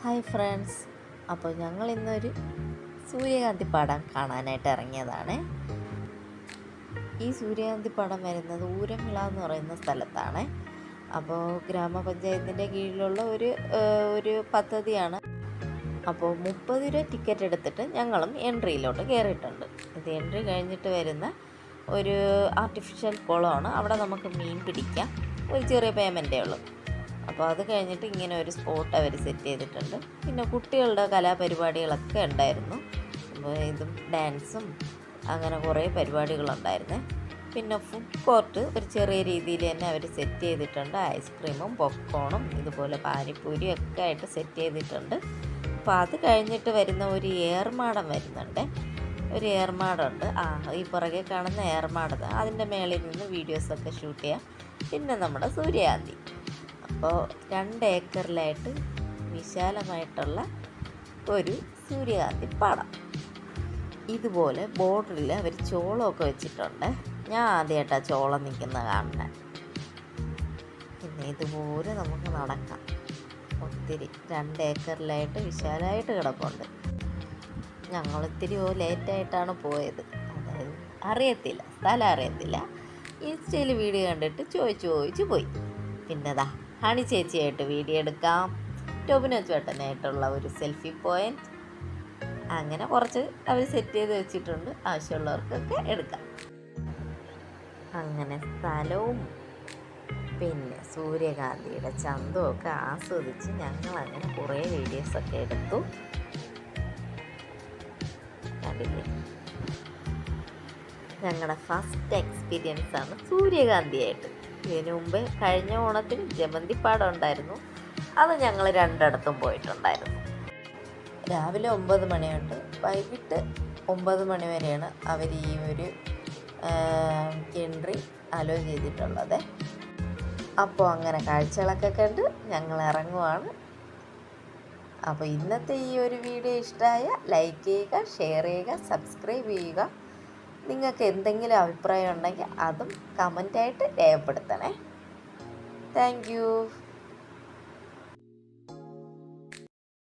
Hi friends, അപ്പോൾ ഞങ്ങൾ ഇന്നൊരു സൂര്യകാന്തി പടം കാണാനായിട്ട് ഇറങ്ങിയതാണ്. ഈ സൂര്യകാന്തി പടം വരുന്നത് ഊരമിള എന്ന് പറയുന്ന സ്ഥലത്താണ്. അപ്പോൾ ഗ്രാമപഞ്ചായത്തിൻ്റെ കീഴിലുള്ള ഒരു പദ്ധതിയാണ്. അപ്പോൾ 30 രൂപ ടിക്കറ്റ് എടുത്തിട്ട് ഞങ്ങളും എൻട്രിയിലോട്ട് കയറിയിട്ടുണ്ട്. ഇത് എൻട്രി കഴിഞ്ഞിട്ട് വരുന്ന ഒരു ആർട്ടിഫിഷ്യൽ കുളമാണ്. അവിടെ നമുക്ക് മീൻ പിടിക്കാം. ഒരു ചെറിയ പേയ്മെൻറ്റേ ഉള്ളൂ. അപ്പോൾ അത് കഴിഞ്ഞിട്ട് ഇങ്ങനെ ഒരു സ്പോട്ട് അവർ സെറ്റ് ചെയ്തിട്ടുണ്ട്. പിന്നെ കുട്ടികളുടെ കലാപരിപാടികളൊക്കെ ഉണ്ടായിരുന്നു. അപ്പോൾ ഇതും ഡാൻസും അങ്ങനെ കുറേ പരിപാടികളുണ്ടായിരുന്നു. പിന്നെ ഫുഡ് കോർട്ട് ഒരു ചെറിയ രീതിയിൽ തന്നെ അവർ സെറ്റ് ചെയ്തിട്ടുണ്ട്. ഐസ്ക്രീമും പോപ്കോണും ഇതുപോലെ പാനിപ്പൂരിയും ഒക്കെ ആയിട്ട് സെറ്റ് ചെയ്തിട്ടുണ്ട്. അപ്പോൾ അത് കഴിഞ്ഞിട്ട് വരുന്ന ഒരു ഏർമാടം വരുന്നുണ്ട്. ഒരു ഏർമാടമുണ്ട്. ഈ പുറകെ കാണുന്ന ഏർമാടം, അതിൻ്റെ മേളിൽ നിന്ന് വീഡിയോസൊക്കെ ഷൂട്ട് ചെയ്യാം. പിന്നെ നമ്മുടെ സൂര്യകാന്തി. അപ്പോൾ 2 ഏക്കറിലായിട്ട് വിശാലമായിട്ടുള്ള ഒരു സൂര്യകാന്തി പാടം. ഇതുപോലെ ബോർഡറിൽ അവർ ചോളമൊക്കെ വെച്ചിട്ടുണ്ട്. ഞാൻ ആദ്യമായിട്ടാണ് ചോളം നിൽക്കുന്ന കാണുന്നത്. പിന്നെ ഇതുപോലെ നമുക്ക് നടക്കാം. ഒത്തിരി 2 ഏക്കറിലായിട്ട് വിശാലമായിട്ട് കിടപ്പുണ്ട്. ഞങ്ങൾ ഇത്തിരി ലേറ്റായിട്ടാണ് പോയത്. അതായത് അറിയത്തില്ല, സ്ഥലം അറിയത്തില്ല. ഇൻസ്റ്റയിൽ വീഡിയോ കണ്ടിട്ട് ചോദിച്ചു പോയി. പിന്നെതാ ഹണി ചേച്ചിയായിട്ട് വീഡിയോ എടുക്കാം, ടോബിനോ ചേട്ടനായിട്ടുള്ള ഒരു സെൽഫി പോയിൻറ്റ്, അങ്ങനെ കുറച്ച് അവർ സെറ്റ് ചെയ്ത് വെച്ചിട്ടുണ്ട്. ആവശ്യമുള്ളവർക്കൊക്കെ എടുക്കാം. അങ്ങനെ സ്ഥലവും പിന്നെ സൂര്യകാന്തിയുടെ ചന്തമൊക്കെ ആസ്വദിച്ച് ഞങ്ങളങ്ങനെ കുറേ വീഡിയോസൊക്കെ എടുത്തു. കണ്ടില്ലേ, ഞങ്ങളുടെ ഫസ്റ്റ് എക്സ്പീരിയൻസ് ആണ് സൂര്യകാന്തിയായിട്ട്. ഇതിനു മുമ്പ് കഴിഞ്ഞ ഓണത്തിന് ജമന്തിപ്പാടം ഉണ്ടായിരുന്നു. അത് ഞങ്ങൾ 2 പോയിട്ടുണ്ടായിരുന്നു. രാവിലെ 9 മണി തൊട്ട് വൈകിട്ട് 9 മണി വരെയാണ് അവർ ഈ ഒരു എൻട്രി അലോ ചെയ്തിട്ടുള്ളത്. അപ്പോൾ അങ്ങനെ കാഴ്ചകളൊക്കെ കണ്ട് ഞങ്ങൾ ഇറങ്ങുവാണ്. അപ്പോൾ ഇന്നത്തെ ഈ ഒരു വീഡിയോ ഇഷ്ടമായ ലൈക്ക് ചെയ്യുക, ഷെയർ ചെയ്യുക, സബ്സ്ക്രൈബ് ചെയ്യുക. നിങ്ങൾക്ക് എന്തെങ്കിലും അഭിപ്രായം ഉണ്ടെങ്കിൽ അതും കമൻറ്റായിട്ട് രേഖപ്പെടുത്തണേ. Thank you.